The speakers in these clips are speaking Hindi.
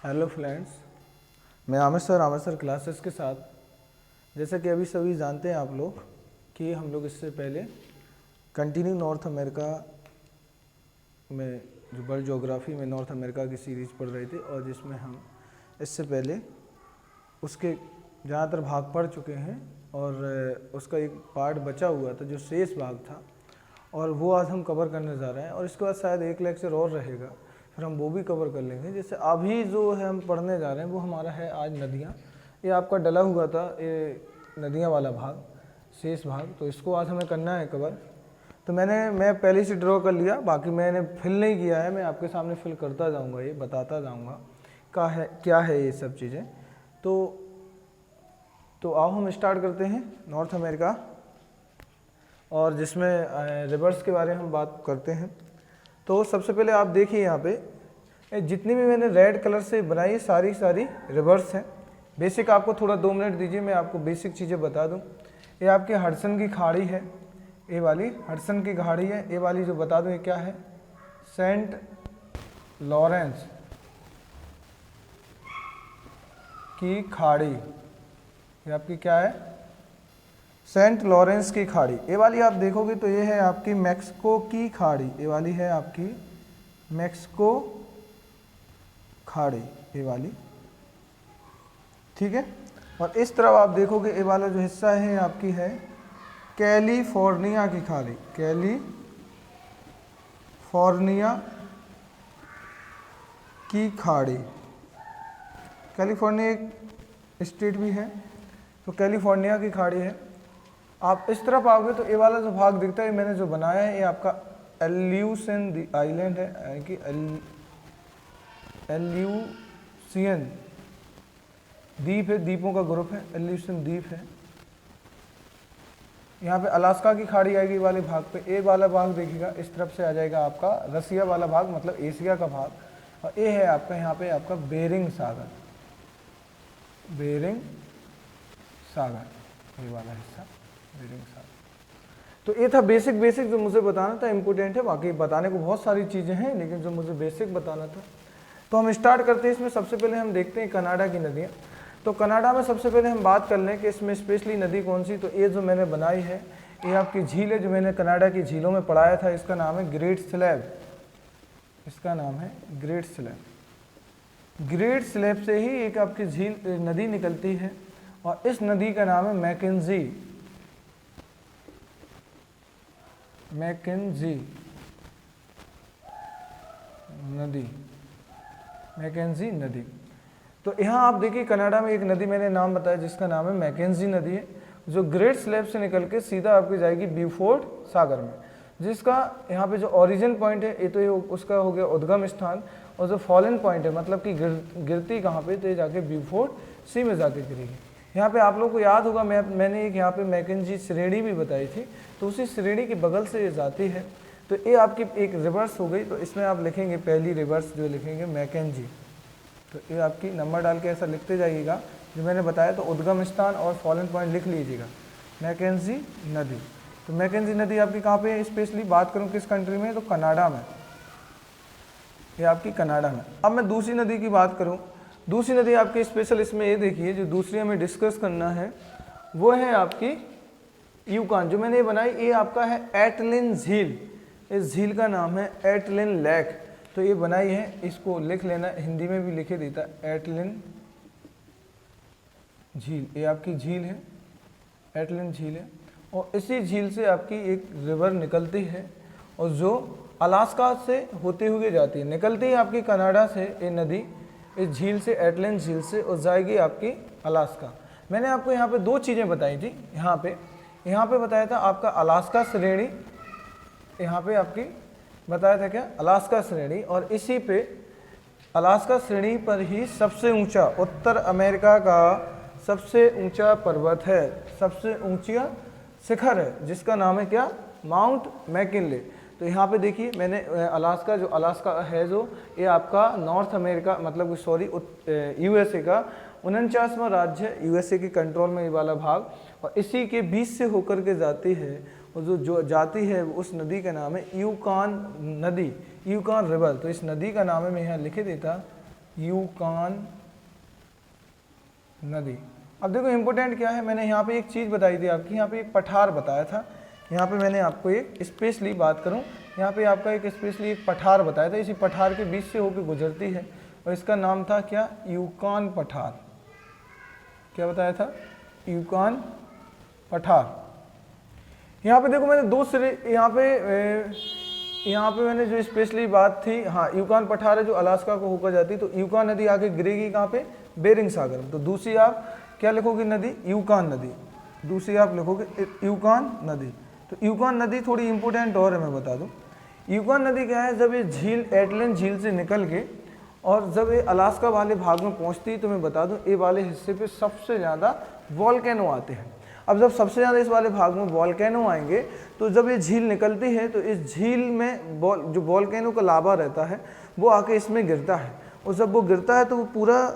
हेलो फ्रेंड्स, मैं आमिर सर क्लासेस के साथ, जैसा कि अभी सभी जानते हैं आप लोग कि हम लोग इससे पहले कंटिन्यू नॉर्थ अमेरिका में जो वर्ल्ड ज्योग्राफी में नॉर्थ अमेरिका की सीरीज़ पढ़ रहे थे और जिसमें हम इससे पहले उसके ज़्यादातर भाग पढ़ चुके हैं और उसका एक पार्ट बचा हुआ था जो शेष भाग था और वो आज हम कवर करने जा रहे हैं। और इसके बाद शायद एक लेक्चर और रहेगा, फिर हम वो भी कवर कर लेंगे। जैसे अभी जो है हम पढ़ने जा रहे हैं वो हमारा है आज नदियाँ। ये आपका डला हुआ था ये नदियाँ वाला भाग, शेष भाग, तो इसको आज हमें करना है कवर। तो मैं पहले से ड्रॉ कर लिया, बाकी मैंने फिल नहीं किया है, मैं आपके सामने फिल करता जाऊँगा, ये बताता जाऊँगा क्या है ये सब चीज़ें। तो आओ हम स्टार्ट करते हैं नॉर्थ अमेरिका, और जिसमें रिवर्स के बारे में हम बात करते हैं। तो सबसे पहले आप देखिए यहाँ पे जितनी भी मैंने रेड कलर से बनाई सारी रिवर्स हैं। बेसिक आपको थोड़ा 2 मिनट दीजिए, मैं आपको बेसिक चीज़ें बता दूँ। ये आपकी हडसन की खाड़ी है, ये वाली हडसन की खाड़ी है। ये वाली जो बता दूँ ये क्या है, सेंट लॉरेंस की खाड़ी। ये आपकी क्या है, सेंट लॉरेंस की खाड़ी। ये वाली आप देखोगे तो ये है आपकी मैक्सिको की खाड़ी, ये वाली है आपकी मैक्सिको खाड़ी, ये वाली, ठीक है। और इस तरफ आप देखोगे ये वाला जो हिस्सा है आपकी है कैलिफोर्निया की खाड़ी, कैलिफोर्निया की खाड़ी। कैलिफोर्निया एक स्टेट भी है, तो कैलिफोर्निया की खाड़ी है। आप इस तरफ आओगे तो ये वाला जो भाग दिखता है, मैंने जो बनाया है ये आपका एल्यूशन आइलैंड है, यानी कि एल्यूसियन द्वीप है, द्वीपों का ग्रुप है, एल्यूशन द्वीप है। यहाँ पे अलास्का की खाड़ी आएगी वाले भाग पे। ए वाला भाग देखिएगा, इस तरफ से आ जाएगा आपका रसिया वाला भाग, मतलब एशिया का भाग। और ये है आपका यहाँ पे आपका बेरिंग सागर, बेरिंग सागर, ये वाला हिस्सा बेरिंग सागर। तो ये था बेसिक जो मुझे बताना था, इम्पोर्टेंट है। बाकी बताने को बहुत सारी चीज़ें हैं, लेकिन जो मुझे बेसिक बताना था। तो हम स्टार्ट करते हैं। इसमें सबसे पहले हम देखते हैं कनाडा की नदियाँ। तो कनाडा में सबसे पहले हम बात कर लें कि इसमें स्पेशली नदी कौन सी। तो ये जो मैंने बनाई है ये आपकी झील है, जो मैंने कनाडा की झीलों में पढ़ाया था। इसका नाम है ग्रेट स्लैब, इसका नाम है ग्रेट स्लैब। ग्रेट स्लैब से ही एक आपकी झील नदी निकलती है और इस नदी का नाम है मैकेंजी नदी, मैकेंजी नदी। तो यहाँ आप देखिए कनाडा में एक नदी मैंने नाम बताया जिसका नाम है मैकेंजी नदी है, जो ग्रेट स्लैब से निकल के सीधा आपकी जाएगी ब्यूफोर्ट सागर में, जिसका यहाँ पे जो ओरिजिन पॉइंट है ये तो ये उसका हो गया उद्गम स्थान, और जो फॉलन पॉइंट है मतलब कि गिरती कहाँ पे, तो ये जाके ब्यूफोर्ट सी में जाके गिरेगी। यहाँ पे आप लोगों को याद होगा मैंने एक यहाँ पे मैकेंजी श्रेणी भी बताई थी, तो उसी श्रेणी के बगल से ये जाती है। तो ये आपकी एक रिवर्स हो गई। तो इसमें आप लिखेंगे पहली रिवर्स जो लिखेंगे मैकेंजी, तो ये आपकी नंबर डाल के ऐसा लिखते जाइएगा जो मैंने बताया। तो उद्गम स्थान और फॉलन पॉइंट लिख लीजिएगा, मैकेंजी नदी। तो मैकेंजी नदी आपकी कहाँ पे है, स्पेशली बात करूँ किस कंट्री में, तो कनाडा में, ये आपकी कनाडा में। अब मैं दूसरी नदी की बात करूँ, दूसरी नदी आपकी स्पेशल इसमें ये देखिए जो दूसरी हमें डिस्कस करना है वो है आपकी यूकान। जो मैंने ये बनाई ये आपका है एटलिन झील, इस झील का नाम है एटलिन लेक। तो ये बनाई है, इसको लिख लेना, हिंदी में भी लिखे देता, एटलिन झील। ये आपकी झील है, एटलिन झील है। और इसी झील से आपकी एक रिवर निकलती है और जो अलास्का से होते हुए जाती है, निकलती है आपकी कनाडा से ये नदी, इस झील से, एटलिन झील से, और जाएगी आपकी अलास्का। मैंने आपको यहाँ पे 2 चीज़ें बताई थी। यहाँ पे बताया था आपका अलास्का श्रेणी, यहाँ पे आपकी बताया था क्या, अलास्का श्रेणी। और इसी पे अलास्का श्रेणी पर ही सबसे ऊंचा, उत्तर अमेरिका का सबसे ऊंचा पर्वत है, सबसे ऊंचा शिखर है, जिसका नाम है क्या, माउंट मैकिनले। तो यहाँ पे देखिए मैंने अलास्का, जो अलास्का है जो ये आपका नॉर्थ अमेरिका मतलब सॉरी यूएसए का 49वां राज्य है, यूएसए की कंट्रोल में ये वाला भाग, और इसी के बीच से होकर के जाती है। और जो जाती है उस नदी का नाम है यूकान नदी, यूकान रिवर। तो इस नदी का नाम है, मैं यहाँ लिखे देता यूकॉन नदी। अब देखो इम्पोर्टेंट क्या है, मैंने यहाँ पे एक चीज़ बताई थी आपकी, यहाँ पे एक पठार बताया था, यहाँ पे मैंने आपको एक स्पेशली बात करूँ, यहाँ पे आपका एक स्पेशली एक पठार बताया था, इसी पठार के बीच से होकर गुजरती है और इसका नाम था क्या, यूकॉन पठार। क्या बताया था, यूकॉन पठार। यहाँ पे देखो मैंने दो सिरे, यहाँ पे मैंने जो स्पेशली बात थी, हाँ यूकॉन पठार है जो अलास्का को होकर जाती है, तो यूकॉन नदी आके गिरेगी कहाँ पे, बेरिंग सागर में। तो दूसरी आप क्या लिखोगे नदी, यूकॉन नदी, दूसरी आप लिखोगे यूकॉन नदी। तो यूकॉन नदी थोड़ी इंपॉर्टेंट और है, मैं बता दूं यूकॉन नदी क्या है, जब ये झील एटलांटिक झील से निकल के और जब ये अलास्का वाले भाग में पहुंचती है, तो मैं बता दूं ये वाले हिस्से पे सबसे ज़्यादा वॉल्केनो आते हैं। अब जब सबसे ज़्यादा इस वाले भाग में वॉल्केनो आएंगे, तो जब ये झील निकलती है तो इस झील में जो वॉल्केनो का लावा रहता है वो आके इसमें गिरता है, और जब वो गिरता है तो वो पूरा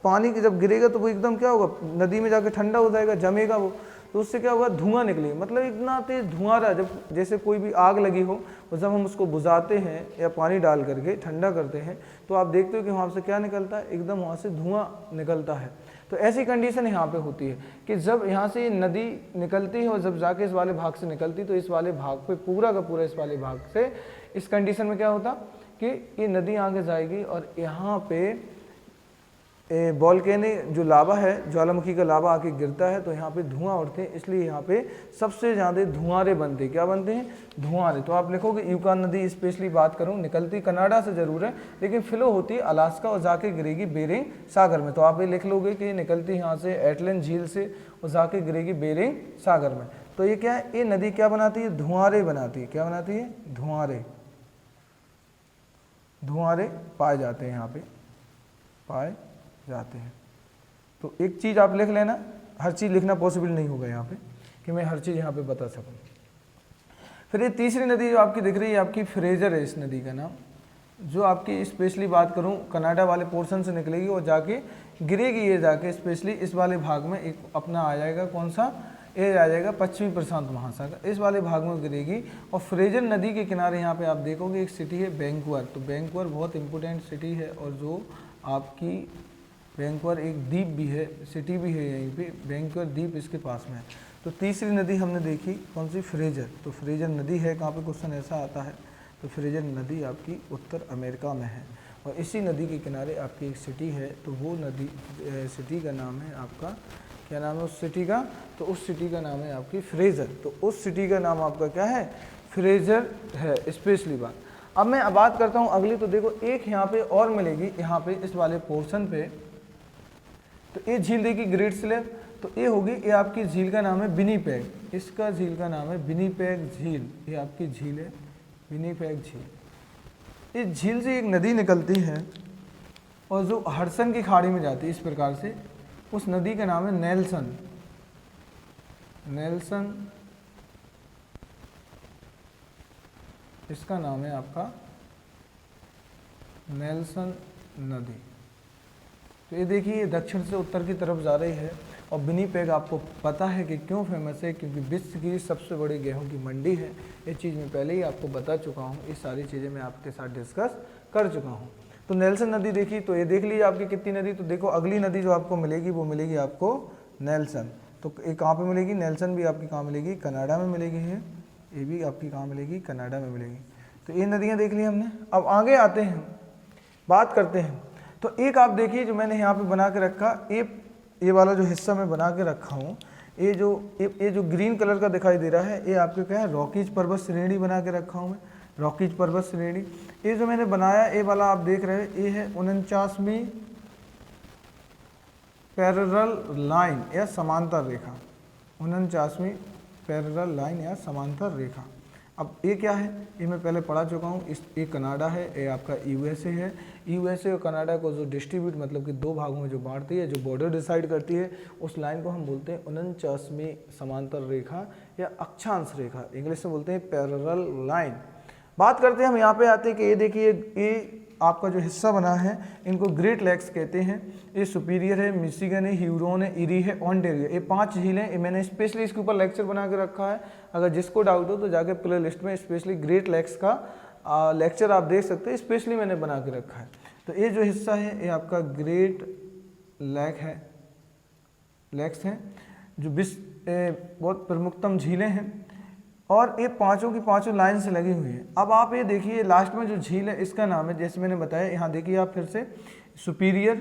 पानी के जब गिरेगा तो वो एकदम क्या होगा, नदी में जाके ठंडा हो जाएगा, जमेगा वो, तो उससे क्या होगा, धुआं निकलेगा। मतलब इतना तेज धुआं रहा, जब जैसे कोई भी आग लगी हो और जब हम उसको बुझाते हैं या पानी डाल करके ठंडा करते हैं, तो आप देखते हो कि वहाँ से क्या निकलता है, एकदम वहाँ से धुआं निकलता है। तो ऐसी कंडीशन यहाँ पे होती है कि जब यहाँ से ये नदी निकलती है और जब जाके इस वाले भाग से निकलती, तो इस वाले भाग पे पूरा का पूरा इस वाले भाग से इस कंडीशन में क्या होता कि ये नदी आगे जाएगी और यहाँ पे वॉल्केनो जो लावा है, ज्वालामुखी का लावा आके गिरता है, तो यहाँ पे धुआं उठते हैं, इसलिए यहाँ पे सबसे ज़्यादा धुआंरे बनते हैं। क्या बनते हैं, धुआंरे। तो आप लिखोगे यूकॉन नदी स्पेशली बात करूँ, निकलती कनाडा से ज़रूर है, लेकिन फ्लो होती है अलास्का और जाके गिरेगी बेरिंग सागर में। तो आप ये लिख लोगे कि निकलती यहाँ से एटलांटिक झील से और जाके गिरेगी बेरिंग सागर में। तो ये क्या है, ये नदी क्या बनाती है, धुआंरे बनाती है। क्या बनाती है, धुआंरे, धुआंरे पाए जाते हैं, यहाँ पे पाए जाते हैं। तो एक चीज़ आप लिख लेना, हर चीज़ लिखना पॉसिबल नहीं होगा यहाँ पे कि मैं हर चीज़ यहाँ पे बता सकूँ। फिर ये तीसरी नदी जो आपकी दिख रही है, आपकी फ्रेजर है इस नदी का नाम, जो आपकी स्पेशली बात करूँ कनाडा वाले पोर्शन से निकलेगी और जाके गिरेगी, ये जाके स्पेशली इस वाले भाग में एक अपना आ जाएगा, कौन सा, ये आ जाएगा पश्चिमी प्रशांत महासागर, इस वाले भाग में गिरेगी। और फ्रेजर नदी के किनारे यहाँ पे आप देखोगे एक सिटी है वैंकूवर। तो वैंकूवर बहुत इंपॉर्टेंट सिटी है, और जो आपकी वैंकूवर एक द्वीप भी है, सिटी भी है यहीं पे, वैंकूवर द्वीप इसके पास में है। तो तीसरी नदी हमने देखी कौन सी, फ्रेजर। तो फ्रेजर नदी है कहाँ पे, क्वेश्चन ऐसा आता है। तो फ्रेजर नदी आपकी उत्तर अमेरिका में है, और इसी नदी के किनारे आपकी एक सिटी है, तो वो नदी सिटी का नाम है आपका, क्या नाम है उस सिटी का, तो उस सिटी का नाम है आपकी फ्रेजर। तो उस सिटी का नाम आपका क्या है, फ्रेजर है स्पेशली बात। अब मैं बात करता हूँ अगली। तो देखो एक यहाँ पे और मिलेगी, यहाँ पे इस वाले पोर्शन पे, तो ये झील देखिए ग्रेट स्लैब। तो ये होगी, ये आपकी झील का नाम है विनीपेग, इसका झील का नाम है विनीपेग झील, ये आपकी झील है विनीपेग झील। इस झील से एक नदी निकलती है और जो हडसन की खाड़ी में जाती है इस प्रकार से, उस नदी का नाम है नेल्सन, नेल्सन इसका नाम है आपका नेल्सन नदी। तो ये देखिए दक्षिण से उत्तर की तरफ जा रही है, और विनीपेग आपको पता है कि क्यों फेमस है, क्योंकि विश्व की सबसे बड़ी गेहूं की मंडी है। ये चीज़ मैं पहले ही आपको बता चुका हूँ, ये सारी चीज़ें मैं आपके साथ डिस्कस कर चुका हूँ। तो नेल्सन नदी देखी, तो ये देख लीजिए आपकी कितनी नदी। तो देखो अगली नदी जो आपको मिलेगी वो मिलेगी आपको नेल्सन। तो ये कहाँ पे मिलेगी, नेल्सन भी आपकी कहाँ मिलेगी, कनाडा में मिलेगी है, ये भी आपकी कहाँ मिलेगी, कनाडा में मिलेगी। तो ये नदियाँ देख ली हमने। अब आगे आते हैं, बात करते हैं। तो एक आप देखिए जो मैंने यहाँ पे बना के रखा, ये वाला जो हिस्सा मैं बना के रखा हूँ, ये जो ग्रीन कलर का दिखाई दे रहा है, ये आपके क्या है, रॉकीज पर्वत श्रेणी बना के रखा हूँ मैं, रॉकीज पर्वत श्रेणी। ये जो मैंने बनाया, ये वाला आप देख रहे हैं, ये है 49वीं पैरेलल लाइन या समांतर रेखा, 49वीं पैरेलल लाइन या समांतर रेखा। अब ये क्या है, ये मैं पहले पढ़ा चुका हूँ। ये कनाडा है, ये आपका यूएसए है। यूएसए और कनाडा को जो डिस्ट्रीब्यूट मतलब कि दो भागों में जो बांटती है, जो बॉर्डर डिसाइड करती है, उस लाइन को हम बोलते हैं 49वीं समांतर रेखा या अक्षांश रेखा, इंग्लिश में बोलते हैं पैरेलल लाइन। बात करते हैं हम यहाँ पे आते हैं कि ये देखिए, ये आपका जो हिस्सा बना है इनको ग्रेट लेक्स कहते हैं। ये सुपीरियर है, मिशिगन है, ह्यूरोन है, इरी है, ओंटारियो, ये 5 झीलें। मैंने स्पेशली इसके ऊपर लेक्चर बना के रखा है, अगर जिसको डाउट हो तो जाके प्ले लिस्ट में स्पेशली ग्रेट लेक्स का लेक्चर आप देख सकते हैं, स्पेशली मैंने बना के रखा है। तो ये जो हिस्सा है ये आपका ग्रेट लेक्स हैं, जो बहुत प्रमुखतम झीलें हैं, और ये पांचों की पांचों लाइन से लगी हुई है। अब आप ये देखिए लास्ट में जो झील है इसका नाम है, जैसे मैंने बताया, यहाँ देखिए आप फिर से superior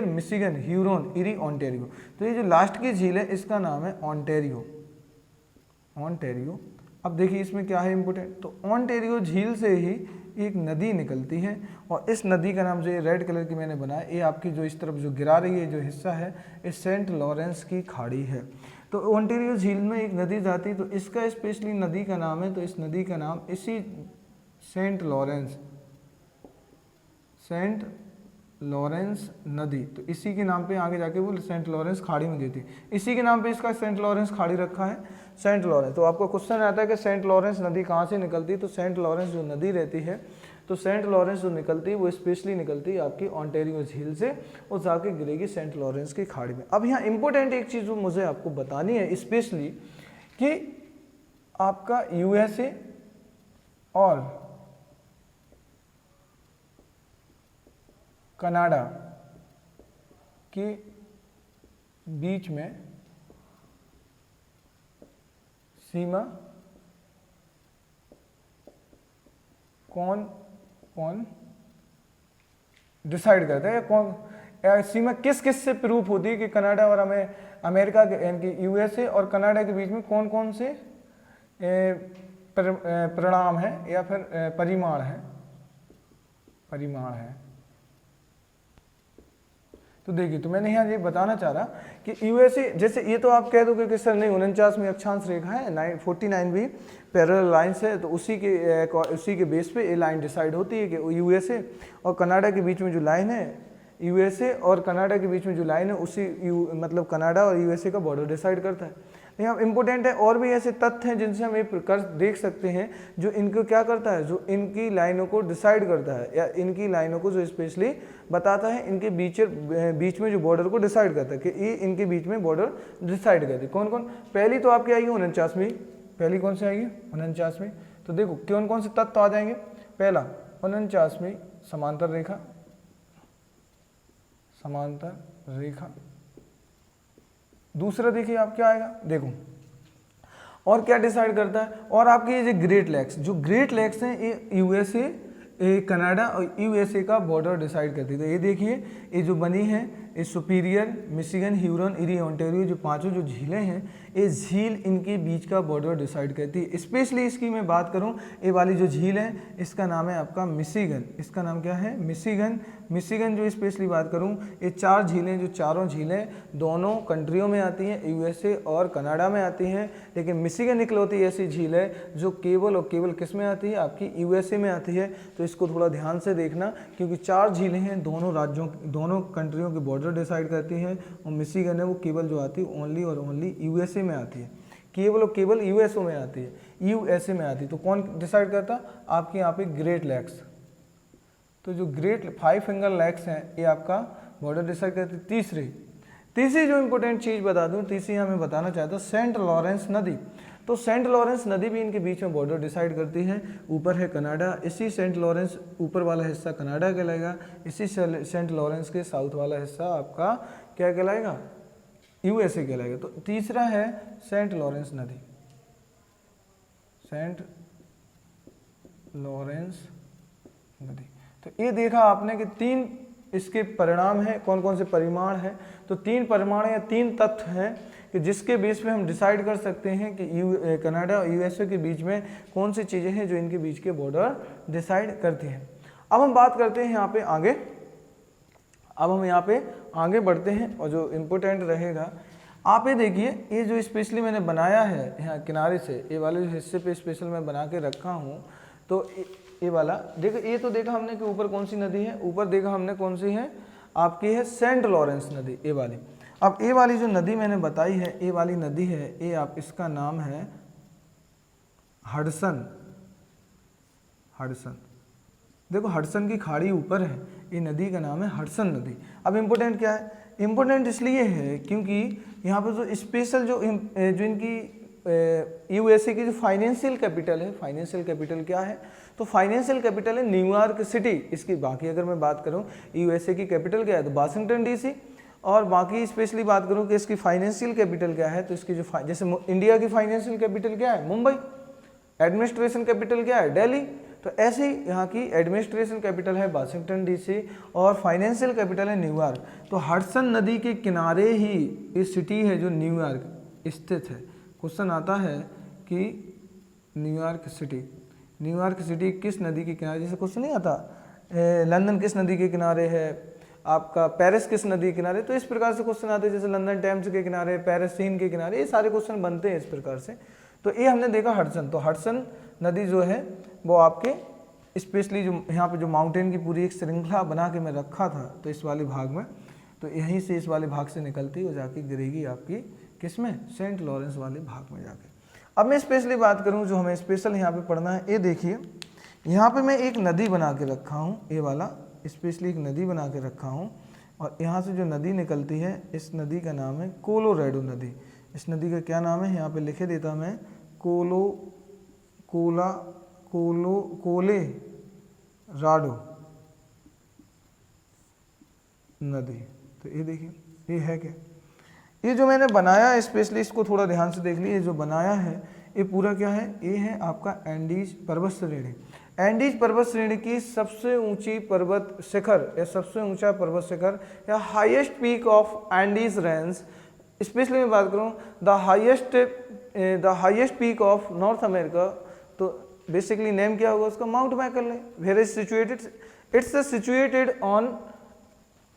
Michigan, Huron, eri, Ontario. तो ये जो लास्ट की झील है इसका नाम है ओंटारियो। अब देखिए इसमें क्या है इंपोर्टेंट, तो ओंटारियो झील से ही एक नदी निकलती है, और इस नदी का नाम जो ये रेड कलर की मैंने बनाया, ये आपकी जो इस तरफ जो गिरा रही है जो हिस्सा है, ये सेंट लॉरेंस की खाड़ी है। तो ओंटारियो झील में एक नदी जाती है, तो इसका स्पेशली नदी का नाम है, तो इस नदी का नाम इसी सेंट लॉरेंस नदी, तो इसी के नाम पे आगे जाके वो सेंट लॉरेंस खाड़ी में गिरती है, इसी के नाम पे इसका सेंट लॉरेंस खाड़ी रखा है, सेंट लॉरेंस। तो आपको क्वेश्चन आता है कि सेंट लॉरेंस नदी कहाँ से निकलती है, तो सेंट लॉरेंस जो नदी रहती है, तो सेंट लॉरेंस जो निकलती है वो स्पेशली निकलती है आपकी ओंटारियो झील से, और जाके गिरेगी सेंट लॉरेंस की खाड़ी में। अब यहाँ इंपॉर्टेंट एक चीज़ मुझे आपको बतानी है स्पेशली, कि आपका यूएसए और कनाडा के बीच में सीमा कौन डिसाइड करता है, या सीमा किस किस से प्रूफ होती है कि कनाडा और अमेरिका के, यानी कि यूएसए और कनाडा के बीच में कौन कौन से परिणाम है या फिर परिमाण है। तो देखिए, तो मैंने यहाँ ये बताना चाह रहा कि यूएसए, जैसे ये तो आप कह दोगे कि सर नहीं 49 अक्षांश रेखा है, 49 भी पैरेलल लाइंस है, तो उसी के बेस पे ये लाइन डिसाइड होती है कि यूएसए और कनाडा के बीच में जो लाइन है, यूएसए और कनाडा के बीच में जो लाइन है मतलब कनाडा और यूएसए का बॉर्डर डिसाइड करता है। यहाँ इंपॉर्टेंट है, और भी ऐसे तथ्य हैं जिनसे हम ये देख सकते हैं जो इनको क्या करता है, जो इनकी लाइनों को डिसाइड करता है, या इनकी लाइनों को जो स्पेशली बताता है, इनके बीच में जो बॉर्डर को डिसाइड करता है, कि ये इनके बीच में बॉर्डर डिसाइड करती है। कौन कौन, पहली तो आपकी आएगी 49वीं, पहली कौन सी आएगी 49वीं। तो देखो कौन कौन से तत्व आ जाएंगे, पहला 49वीं समांतर रेखा। दूसरा देखिए आप क्या आएगा, देखो और क्या डिसाइड करता है, और आपके ये जो ग्रेट लेक्स हैं ये यूएसए, कनाडा और यूएसए का बॉर्डर डिसाइड करती है। तो ये देखिए ये जो बनी है, ये superior, Michigan, Huron, eri, Ontario, जो पांचों जो झीलें हैं, ये झील इनके बीच का बॉर्डर डिसाइड करती है। स्पेशली इसकी मैं बात करूं, ये वाली जो झील है इसका नाम है आपका मिशिगन, इसका नाम क्या है, मिशिगन जो स्पेशली बात करूं, ये 4 झीलें, जो चारों झीलें दोनों कंट्रियों में आती हैं, यूएसए और कनाडा में आती हैं, लेकिन मिशिगन इकलौती ऐसी झील है जो केवल और केवल किस में आती है, आपकी यूएसए में आती है। तो इसको थोड़ा ध्यान से देखना, क्योंकि 4 झीलें हैं, दोनों कंट्रियों के बॉर्डर डिसाइड करती हैं, और मिशिगन है वो केवल जो आती है ओनली और ओनली यूएसए में आती है, केवल और केवल यूएसए में आती है। तो कौन डिसाइड करता, आपके यहाँ पे ग्रेट लेक्स, तो जो ग्रेट 5 फिंगर लेक्स हैं ये आपका बॉर्डर डिसाइड करती है। तीसरी जो इंपॉर्टेंट चीज़ बता दूं, तीसरी यहाँ मैं बताना चाहता हूँ, सेंट लॉरेंस नदी। तो सेंट लॉरेंस नदी भी इनके बीच में बॉर्डर डिसाइड करती है। ऊपर है कनाडा, इसी सेंट लॉरेंस ऊपर वाला हिस्सा कनाडा कहलाएगा, इसी सेंट लॉरेंस के साउथ वाला हिस्सा आपका क्या कहलाएगा, यूएसए कहलाएगा। तो तीसरा है सेंट लॉरेंस नदी, तो ये देखा आपने कि 3 इसके परिणाम हैं, कौन कौन से परिमाण हैं। तो 3 परिमाण या 3 तथ्य हैं कि जिसके बेस पे हम डिसाइड कर सकते हैं कि कनाडा और यूएसए के बीच में कौन सी चीज़ें हैं जो इनके बीच के बॉर्डर डिसाइड करती हैं। अब हम बात करते हैं यहाँ पे आगे, अब हम यहाँ पे आगे बढ़ते हैं, और जो इम्पोर्टेंट रहेगा आप ये देखिए, ये जो स्पेशली मैंने बनाया है यहाँ किनारे से, ये वाले हिस्से पे स्पेशल मैं बना के रखा हूँ। तो ये वाला देखो, ये तो देखा हमने कि ऊपर कौन सी नदी है, ऊपर देखा हमने कौन सी है, आपकी है सेंट लॉरेंस नदी, ये वाली। अब ये वाली जो नदी मैंने बताई है, ये वाली नदी है, ये आप इसका नाम है हडसन। देखो हडसन की खाड़ी ऊपर है, ये नदी का नाम है हडसन नदी। अब इम्पोर्टेंट क्या है, इम्पोर्टेंट इसलिए है क्योंकि यहाँ पर जो स्पेशल जो इनकी यूएसए की जो फाइनेंशियल कैपिटल है, फाइनेंशियल कैपिटल क्या है, तो फाइनेंशियल कैपिटल है न्यूयॉर्क सिटी। इसकी बाकी अगर मैं बात करूं यूएसए की कैपिटल क्या है तो वाशिंगटन डीसी, और बाकी स्पेशली बात करूं कि इसकी फाइनेंशियल कैपिटल क्या है तो इसकी जो जैसे इंडिया की फाइनेंशियल कैपिटल क्या है मुंबई, एडमिनिस्ट्रेशन कैपिटल क्या है दिल्ली, तो ऐसे ही यहाँ की एडमिनिस्ट्रेशन कैपिटल है वाशिंगटन डीसी और फाइनेंशियल कैपिटल है न्यूयॉर्क। तो हडसन नदी के किनारे ही ये सिटी है जो न्यूयॉर्क स्थित है। क्वेश्चन आता है कि न्यूयॉर्क सिटी किस नदी के किनारे, जैसे क्वेश्चन नहीं आता लंदन किस नदी के किनारे है, आपका पेरिस किस नदी के किनारे, तो इस प्रकार से क्वेश्चन आते हैं जैसे लंदन टेम्स के किनारे, पेरिस सीन के किनारे, ये सारे क्वेश्चन बनते हैं इस प्रकार से। तो ये हमने देखा हडसन, तो हडसन नदी जो है वो आपके स्पेशली जो यहाँ पे जो माउंटेन की पूरी एक श्रृंखला बना के मैं रखा था तो इस वाले भाग में, तो यहीं से इस वाले भाग से निकलती है और जाके गिरेगी आपकी किस में, सेंट लॉरेंस वाले भाग में जाके। अब मैं स्पेशली बात करूँ जो हमें स्पेशल यहाँ पे पढ़ना है, ये देखिए यहाँ पे मैं एक नदी बना के रखा हूँ, ये वाला स्पेशली एक नदी बना के रखा हूँ, और यहाँ से जो नदी निकलती है इस नदी का नाम है कोलोराडो नदी। इस नदी का क्या नाम है, यहाँ पे लिखे देता मैं कोलोराडो नदी। तो ये देखिए ये है क्या, ये जो मैंने बनाया स्पेशली इसको थोड़ा ध्यान से देख लीजिए, जो बनाया है ये पूरा क्या है, ये है आपका एंडीज पर्वत श्रेणी। एंडीज पर्वत श्रेणी की सबसे ऊंची पर्वत शिखर या सबसे ऊंचा पर्वत शिखर या highest peak of Andes range, specially मैं बात करूं the highest peak of North America, तो बेसिकली नेम क्या होगा उसका, Mount McKinley. Where is situated,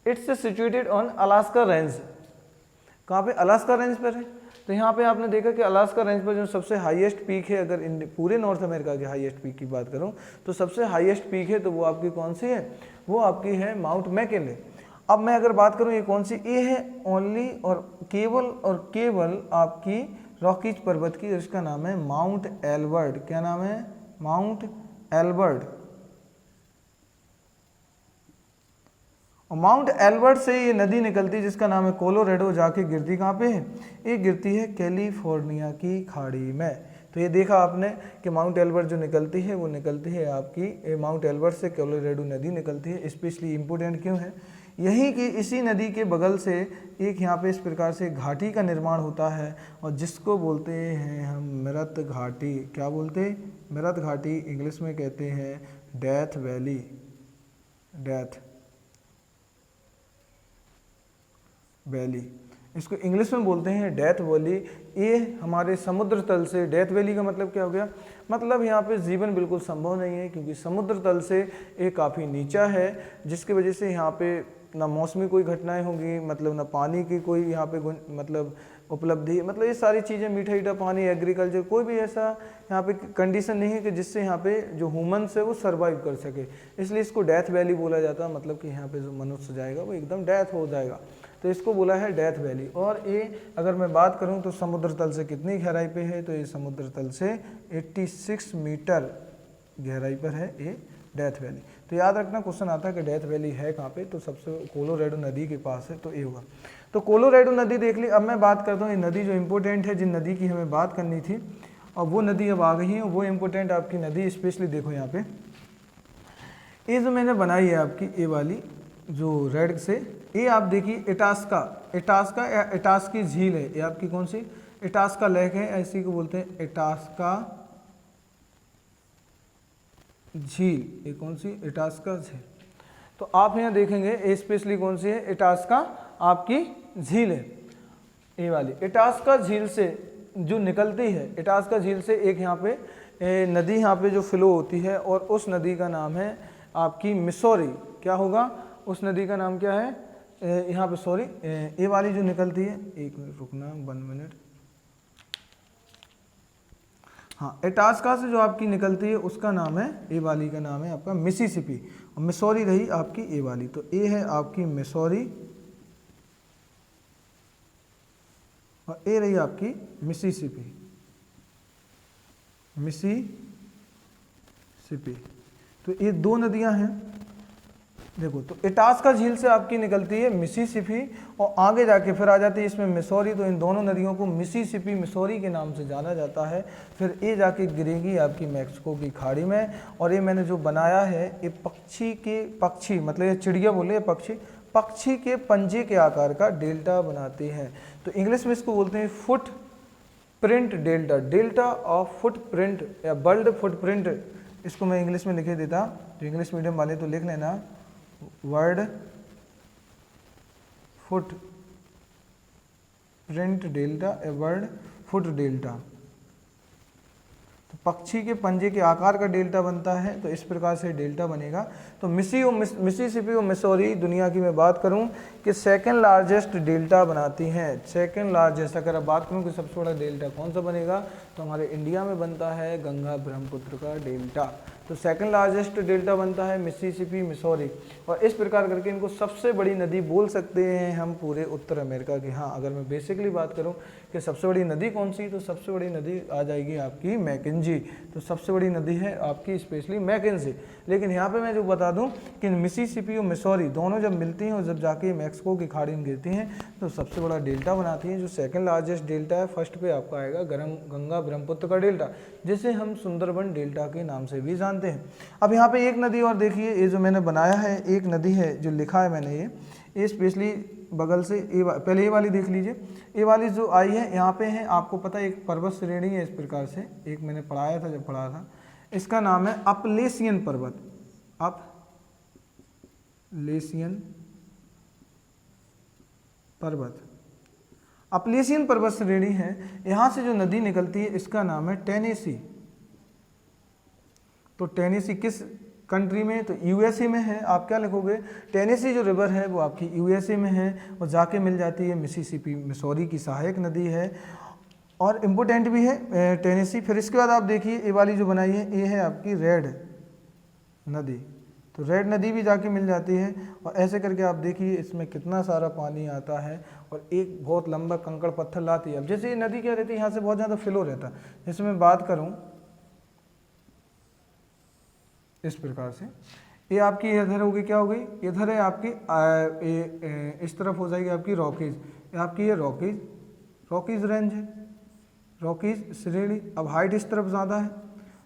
it's situated on Alaska range. कहाँ पे, अलास्का रेंज पर है। तो यहाँ पे आपने देखा कि अलास्का रेंज पर जो सबसे हाईएस्ट पीक है, अगर पूरे नॉर्थ अमेरिका के हाईएस्ट पीक की बात करूँ तो सबसे हाईएस्ट पीक है तो वो आपकी कौन सी है, वो आपकी है माउंट मैकनले। अब मैं अगर बात करूँ ये कौन सी, ये है ओनली और केवल आपकी रॉकीज पर्वत की, इसका नाम है माउंट एल्बर्ट। क्या नाम है, माउंट एल्बर्ट। और माउंट एल्बर्ट से ये नदी निकलती है जिसका नाम है कोलोराडो, जाके गिरती कहाँ पे है, ये गिरती है कैलिफोर्निया की खाड़ी में। तो ये देखा आपने कि माउंट एल्बर्ट जो निकलती है वो निकलती है आपकी, माउंट एल्बर्ट से कोलोराडो नदी निकलती है। स्पेशली इम्पोर्टेंट क्यों है, यही कि इसी नदी के बगल से एक यहाँ पे इस प्रकार से घाटी का निर्माण होता है और जिसको बोलते हैं हम मृत घाटी। क्या बोलते हैं, मृत घाटी, इंग्लिश में कहते हैं डेथ वैली, डेथ वैली, इसको इंग्लिश में बोलते हैं डेथ वैली। ये हमारे समुद्र तल से, डेथ वैली का मतलब क्या हो गया, मतलब यहाँ पे जीवन बिल्कुल संभव नहीं है क्योंकि समुद्र तल से ये काफ़ी नीचा है, जिसकी वजह से यहाँ पे ना मौसमी कोई घटनाएं होंगी, मतलब ना पानी की कोई यहाँ पे मतलब उपलब्धि, मतलब ये सारी चीज़ें, मीठा मीठा पानी, एग्रीकल्चर, कोई भी ऐसा यहाँ पे कंडीशन नहीं है कि जिससे यहाँ पे जो ह्यूमन्स है वो सर्वाइव कर सके। इसलिए इसको डेथ वैली बोला जाता है, मतलब कि यहाँ पे जो मनुष्य जाएगा वो एकदम डेथ हो जाएगा, तो इसको बोला है डेथ वैली। और ये अगर मैं बात करूँ तो समुद्र तल से कितनी गहराई पे है, तो ये समुद्र तल से 86 मीटर गहराई पर है ये डेथ वैली। तो याद रखना क्वेश्चन आता है कि डेथ वैली है कहाँ पे, तो सबसे कोलोराडो नदी के पास है, तो ये होगा। तो कोलोराडो नदी देख ली। अब मैं बात करता हूँ ये नदी जो इम्पोर्टेंट है, जिन नदी की हमें बात करनी थी और वो नदी अब आ गई है, वो इम्पोर्टेंट आपकी नदी। स्पेशली देखो यहाँ पे ये जो मैंने बनाई है आपकी ये वाली जो रेड से, ये आप देखिए इटास्का या इटास्की झील है, ये आपकी कौन सी, इटास्का लेक है, ऐसी को बोलते हैं इटास्का झील। ये कौन सी, इटास्का झील। तो आप यहाँ देखेंगे स्पेशली कौन सी है, इटास्का आपकी झील है, ये वाली इटास्का झील से जो निकलती है, इटास्का झील से एक यहाँ पे नदी यहाँ पे जो फ्लो होती है और उस नदी का नाम है आपकी मिसौरी। क्या होगा, उस नदी का नाम क्या है, यहाँ पे सॉरी ये वाली जो निकलती है, एक मिनट रुकना, 1 मिनट, हाँ, इटास्का से जो आपकी निकलती है उसका नाम है, ये वाली का नाम है आपका मिसिसिपी, और मिसौरी रही आपकी ये वाली। तो ये है आपकी मिसौरी और ये रही आपकी मिसिसिपी, मिसिसिपी। तो ये दो नदियां हैं देखो, तो इटास्का झील से आपकी निकलती है मिसिसिपी और आगे जाके फिर आ जाती है इसमें मिसौरी। तो इन दोनों नदियों को मिसिसिपी मिसौरी के नाम से जाना जाता है। फिर ये जाके गिरेगी आपकी मैक्सिको की खाड़ी में। और ये मैंने जो बनाया है ये पक्षी मतलब ये चिड़िया बोले पक्षी के पंजे के आकार का डेल्टा बनाती है। तो इंग्लिश में इसको बोलते हैं foot print delta, delta of foot print या वर्ल्ड फुट प्रिंट। इसको मैं इंग्लिश में लिखे देता, तो इंग्लिश मीडियम वाले तो लिख लेना world foot print delta, world foot delta. तो पक्षी के पंजे के आकार का डेल्टा बनता है, तो इस प्रकार से डेल्टा बनेगा। तो मिसिसिपी और मिसौरी दुनिया की मैं बात करूं कि सेकंड लार्जेस्ट डेल्टा बनाती हैं। सेकंड लार्जेस्ट अगर आप बात करूं कि सबसे बड़ा डेल्टा कौन सा बनेगा, तो हमारे इंडिया में बनता है गंगा ब्रह्मपुत्र का डेल्टा। तो सेकंड लार्जेस्ट डेल्टा बनता है मिसिसिपी मिसौरी। और इस प्रकार करके इनको सबसे बड़ी नदी बोल सकते हैं हम पूरे उत्तर अमेरिका की। हाँ, अगर मैं बेसिकली बात करूं कि सबसे बड़ी नदी कौन सी, तो सबसे बड़ी नदी आ जाएगी आपकी मैकेंजी। तो सबसे बड़ी नदी है आपकी स्पेशली मैकेंजी। लेकिन यहाँ पे मैं जो बता दूं कि मिसिसिपी और मिसौरी दोनों जब मिलती हैं और जब जाके मैक्सिको की खाड़ी में गिरती हैं तो सबसे बड़ा डेल्टा बनाती हैं। जो सेकंड लार्जेस्ट डेल्टा है, फर्स्ट पे आपका आएगा गंगा ब्रह्मपुत्र का डेल्टा, जिसे हम सुंदरबन डेल्टा के नाम से भी जानते हैं। अब यहाँ पे एक नदी और देखिए, ये जो मैंने बनाया है एक नदी है जो लिखा है मैंने, ये स्पेशली बगल से पहले ये वाली देख लीजिए। ये वाली जो आई है यहाँ पे है, आपको पता है एक पर्वत श्रेणी है इस प्रकार से, एक मैंने पढ़ाया था जब पढ़ा था, इसका नाम है अपलेशियन पर्वत। अपलेशियन पर्वत, अपलेशियन पर्वत श्रेणी है। यहाँ से जो नदी निकलती है इसका नाम है टेनेसी। तो टेनेसी किस कंट्री में, तो यूएसए में है। आप क्या लिखोगे, टेनेसी जो रिवर है वो आपकी यूएसए में है और जाके मिल जाती है मिसिसिपी मिसौरी की सहायक नदी है और इम्पोर्टेंट भी है टेनेसी। फिर इसके बाद आप देखिए ये वाली जो बनाई है ये है आपकी रेड नदी। तो रेड नदी भी जाके मिल जाती है और ऐसे करके आप देखिए इसमें कितना सारा पानी आता है और एक बहुत लंबा कंकड़ पत्थर लाती है। अब जैसे ये नदी क्या रहती है, यहाँ से बहुत ज़्यादा फ्लो रहता है। जैसे मैं बात करूँ इस प्रकार से, ये आपकी इधर होगी, क्या होगी, इधर है आपकी इस तरफ हो जाएगी आपकी रॉकीज, आपकी ये रॉकीज रेंज है, रॉकीज श्रेणी। अब हाइट इस तरफ ज़्यादा है,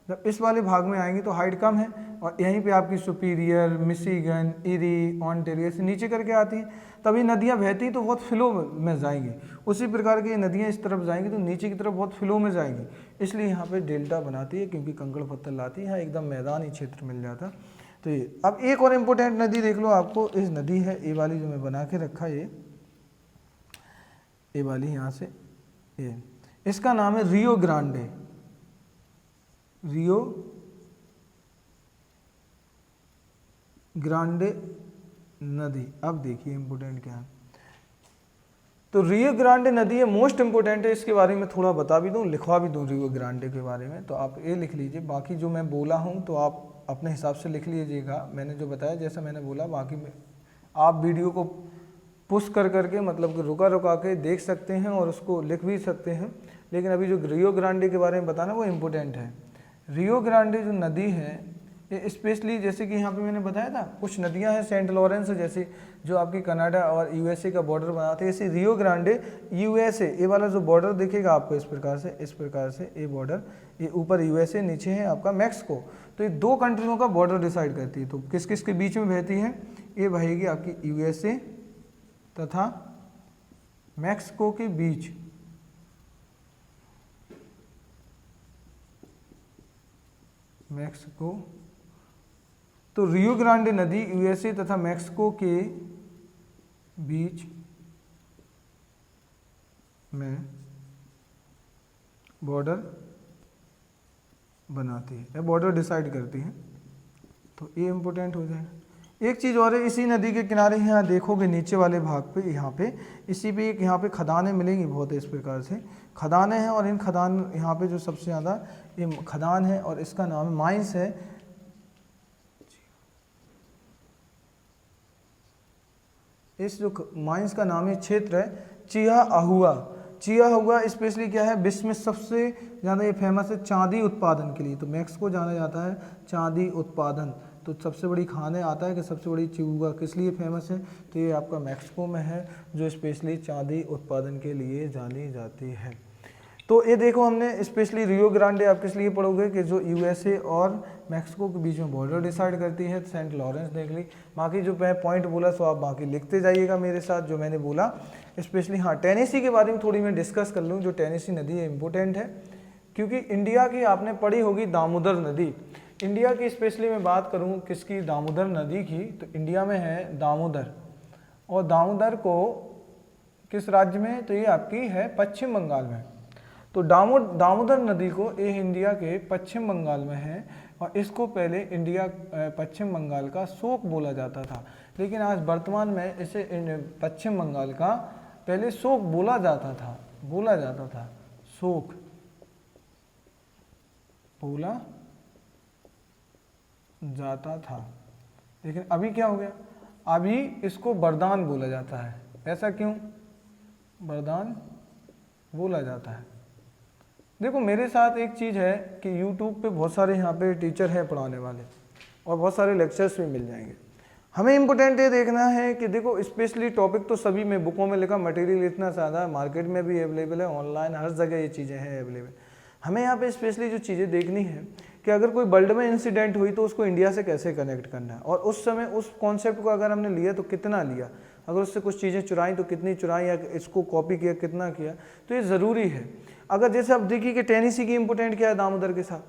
जब इस वाले भाग में आएंगी तो हाइट कम है और यहीं पे आपकी सुपीरियर, मिशिगन, इरी, ऑन्टेरियो से नीचे करके आती हैं। तभी नदियाँ बहती तो बहुत फ्लो में जाएंगी। उसी प्रकार की नदियाँ इस तरफ जाएंगी तो नीचे की तरफ बहुत फ्लो में जाएंगी, इसलिए यहाँ पे डेल्टा बनाती है क्योंकि कंकड़ पत्थर लाती है, यहाँ एकदम मैदानी क्षेत्र मिल जाता। तो ये अब एक और इम्पोर्टेंट नदी देख लो, आपको इस नदी है ये वाली जो मैं बना के रखा, ये वाली यहाँ से, ये इसका नाम है रियो ग्रांडे, रियो ग्रांडे नदी। अब देखिए इम्पोर्टेंट क्या है, तो रियो ग्रांडे नदी है, मोस्ट इंपोर्टेंट है। इसके बारे में थोड़ा बता भी दूं, लिखवा भी दूं रियो ग्रांडे के बारे में, तो आप ये लिख लीजिए। बाकी जो मैं बोला हूं तो आप अपने हिसाब से लिख लीजिएगा, मैंने जो बताया जैसा मैंने बोला। बाकी में आप वीडियो को पुश कर करके मतलब कि रुका के देख सकते हैं और उसको लिख भी सकते हैं, लेकिन अभी जो रियो ग्रांडे के बारे में बताना वो इम्पोर्टेंट है। रियो ग्रांडे जो नदी है ये स्पेशली, जैसे कि यहाँ पे मैंने बताया था कुछ नदियाँ हैं सेंट लॉरेंस जैसे जो आपकी कनाडा और यूएसए का बॉर्डर बनाते हैं, ऐसे रियो ग्रांडे यूएसए, ये वाला जो बॉर्डर दिखेगा आपको इस प्रकार से ये बॉर्डर, ये ऊपर यूएसए नीचे है आपका मैक्सिको। तो ये दो कंट्रियों का बॉर्डर डिसाइड करती है। तो किस किस के बीच में बहती है, ये बहेगी आपकी यूएसए तथा मैक्सिको के बीच। मैक्सिको, तो रियो ग्रांडे नदी यूएसए तथा मैक्सिको के बीच में बॉर्डर बनाती है, बॉर्डर डिसाइड करती है। तो ये इम्पोर्टेंट हो जाएगा। एक चीज़ और है, इसी नदी के किनारे यहाँ देखोगे नीचे वाले भाग पे, यहाँ पे इसी पे एक यहाँ पे खदानें मिलेंगी बहुत इस प्रकार से खदानें हैं। और इन खदान यहाँ पे जो सबसे ज़्यादा ये खदान है और इसका नाम है माइंस है। इस जो माइंस का नाम है क्षेत्र है चियाहुआ। चियाहुआ स्पेशली क्या है, विश्व में सबसे ज़्यादा ये फेमस है चांदी उत्पादन के लिए। तो मैक्सिको जाना जाता है चांदी उत्पादन। तो सबसे बड़ी खाने आता है कि सबसे बड़ी चीगुआ किस लिए फेमस है, तो ये आपका मैक्सिको में है, जो स्पेशली चांदी उत्पादन के लिए जानी जाती है। तो ये देखो हमने स्पेशली रियो ग्रांडे आप किस लिए पढ़ोगे कि जो यूएसए और मैक्सिको के बीच में बॉर्डर डिसाइड करती है। सेंट लॉरेंस देख ली, बाकी जो मैं पॉइंट बोला सो आप बाकी लिखते जाइएगा मेरे साथ जो मैंने बोला। स्पेशली हाँ, टेनेसी के बारे में थोड़ी मैं डिस्कस कर लूँ। जो टेनेसी नदी है इम्पोर्टेंट है, क्योंकि इंडिया की आपने पढ़ी होगी दामोदर नदी। इंडिया की स्पेशली मैं बात करूँ किसकी, दामोदर नदी की, तो इंडिया में है दामोदर, और दामोदर को किस राज्य में, तो ये आपकी है पश्चिम बंगाल में। तो दामोदर नदी को ये इंडिया के पश्चिम बंगाल में है, और इसको पहले इंडिया पश्चिम बंगाल का शोक बोला जाता था, लेकिन आज वर्तमान में इसे पश्चिम बंगाल का पहले शोक बोला जाता था शोक बोला जाता था, लेकिन अभी क्या हो गया, अभी इसको वरदान बोला जाता है। ऐसा क्यों वरदान बोला जाता है? देखो मेरे साथ एक चीज़ है कि YouTube पे बहुत सारे यहाँ पे टीचर हैं पढ़ाने वाले, और बहुत सारे लेक्चर्स भी मिल जाएंगे। हमें इम्पोर्टेंट ये देखना है कि देखो स्पेशली टॉपिक तो सभी में बुकों में लिखा, मटेरियल इतना ज़्यादा है, मार्केट में भी अवेलेबल है, ऑनलाइन हर जगह ये चीज़ें हैं अवेलेबल। हमें यहाँ पे स्पेशली जो चीज़ें देखनी है कि अगर कोई वर्ल्ड में इंसिडेंट हुई तो उसको इंडिया से कैसे कनेक्ट करना है, और उस समय उस कॉन्सेप्ट को अगर हमने लिया तो कितना लिया, अगर उससे कुछ चीज़ें चुराई तो कितनी चुराई, या इसको कॉपी किया कितना किया, तो ये ज़रूरी है। अगर जैसे अब देखिए कि टेनेसी की इम्पोर्टेंट क्या है दामोदर के साथ,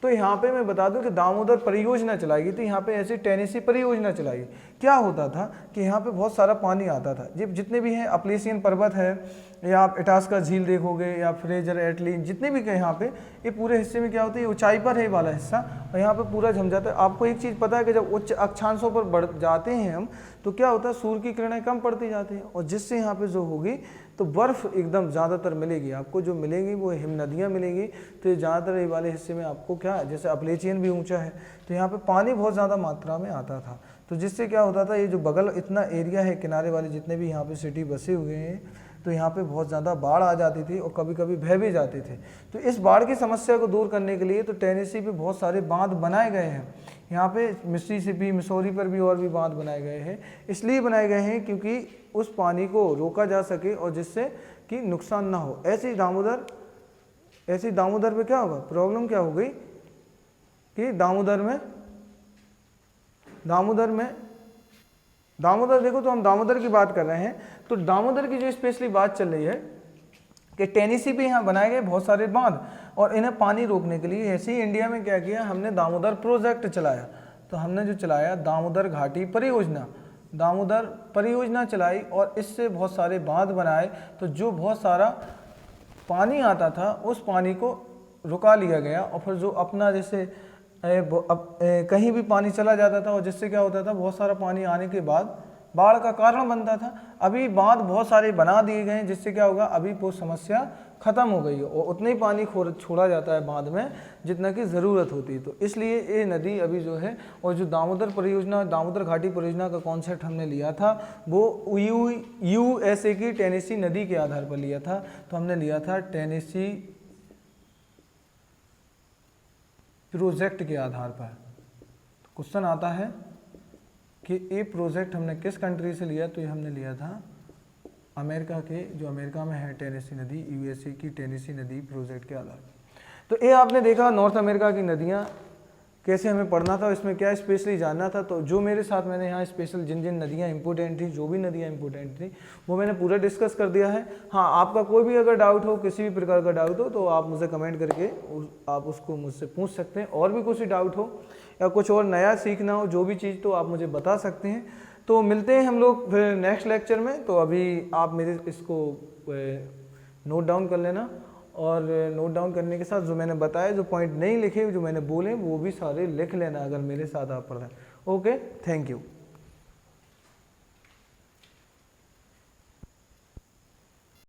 तो यहाँ पे मैं बता दूं कि दामोदर परियोजना चलाएगी, तो यहाँ पे ऐसी टेनेसी परियोजना चलाई। क्या होता था कि यहाँ पे बहुत सारा पानी आता था, जितने भी हैं अपलेशियन पर्वत है, या आप इटास्का झील देखोगे, या फ्रेजर एटली, जितने भी कहीं यहाँ पे ये पूरे हिस्से में क्या होता है, ऊंचाई पर है ये वाला हिस्सा, और यहाँ पे पूरा जम जाता है। आपको एक चीज़ पता है कि जब उच्च अक्षांशों पर बढ़ जाते हैं हम, तो क्या होता है, सूर्य की किरणें कम पड़ती जाती हैं, और जिससे यहाँ पे जो होगी तो बर्फ़ एकदम ज़्यादातर मिलेगी आपको, जो मिलेगी वो हिम नदियाँ मिलेंगी। तो ये ज़्यादातर ये वाले हिस्से में आपको क्या, जैसे अपलेचियन भी ऊंचा है, तो यहाँ पे पानी बहुत ज़्यादा मात्रा में आता था, तो जिससे क्या होता था, ये जो बगल इतना एरिया है किनारे वाले जितने भी यहाँ पे सिटी बसे हुए हैं, तो यहाँ पे बहुत ज़्यादा बाढ़ आ जाती थी, और कभी कभी बह भी जाते थे। तो इस बाढ़ की समस्या को दूर करने के लिए तो टेनेसी पे बहुत सारे बांध बनाए गए हैं। यहाँ पे मिसिसिपी, मिसौरी पर भी और भी बांध बनाए गए हैं, इसलिए बनाए गए हैं क्योंकि उस पानी को रोका जा सके और जिससे कि नुकसान ना हो। ऐसी दामोदर पे क्या होगा, प्रॉब्लम क्या हो गई कि दामोदर देखो, तो हम दामोदर की बात कर रहे हैं, तो दामोदर की जो स्पेशली बात चल रही है कि टेनेसी पे यहाँ बनाए गए बहुत सारे बांध, और इन्हें पानी रोकने के लिए ऐसे ही इंडिया में क्या किया, हमने दामोदर प्रोजेक्ट चलाया। तो हमने जो चलाया दामोदर घाटी परियोजना चलाई, और इससे बहुत सारे बांध बनाए, तो जो बहुत सारा पानी आता था उस पानी को रुका लिया गया, और फिर जो अपना जैसे कहीं भी पानी चला जाता था, और जिससे क्या होता था, बहुत सारा पानी आने के बाद बाढ़ का कारण बनता था। अभी बांध बहुत सारे बना दिए गए, जिससे क्या होगा, अभी वो समस्या खत्म हो गई है, और उतना ही पानी छोड़ा जाता है बांध में जितना की ज़रूरत होती है। तो इसलिए ये नदी अभी जो है, और जो दामोदर घाटी परियोजना का कॉन्सेप्ट हमने लिया था, वो यूएसए की टेनेसी नदी के आधार पर लिया था। तो हमने लिया था टेनेसी प्रोजेक्ट के आधार पर। तो क्वेश्चन आता है कि ये प्रोजेक्ट हमने किस कंट्री से लिया, तो ये हमने लिया था अमेरिका के, जो अमेरिका में है टेनेसी नदी, यूएसए की टेनेसी नदी प्रोजेक्ट के आधार पर। तो ये आपने देखा नॉर्थ अमेरिका की नदियाँ कैसे हमें पढ़ना था, इसमें क्या स्पेशली जानना था। तो जो मेरे साथ मैंने यहाँ स्पेशल जिन नदियाँ इंपॉर्टेंट थी, जो भी नदियाँ इंपॉर्टेंट थी, वो मैंने पूरा डिस्कस कर दिया है। हाँ, आपका कोई भी अगर डाउट हो, किसी भी प्रकार का डाउट हो, तो आप मुझे कमेंट करके आप उसको मुझसे पूछ सकते हैं। और भी कुछ डाउट हो या कुछ और नया सीखना हो, जो भी चीज़, तो आप मुझे बता सकते हैं। तो मिलते हैं हम लोग फिर नेक्स्ट लेक्चर में। तो अभी आप मेरे इसको नोट डाउन कर लेना, और नोट डाउन करने के साथ जो मैंने बताया, जो पॉइंट नहीं लिखे, जो मैंने बोले, वो भी सारे लिख लेना अगर मेरे साथ आप पढ़ रहे हैं। Okay, thank you.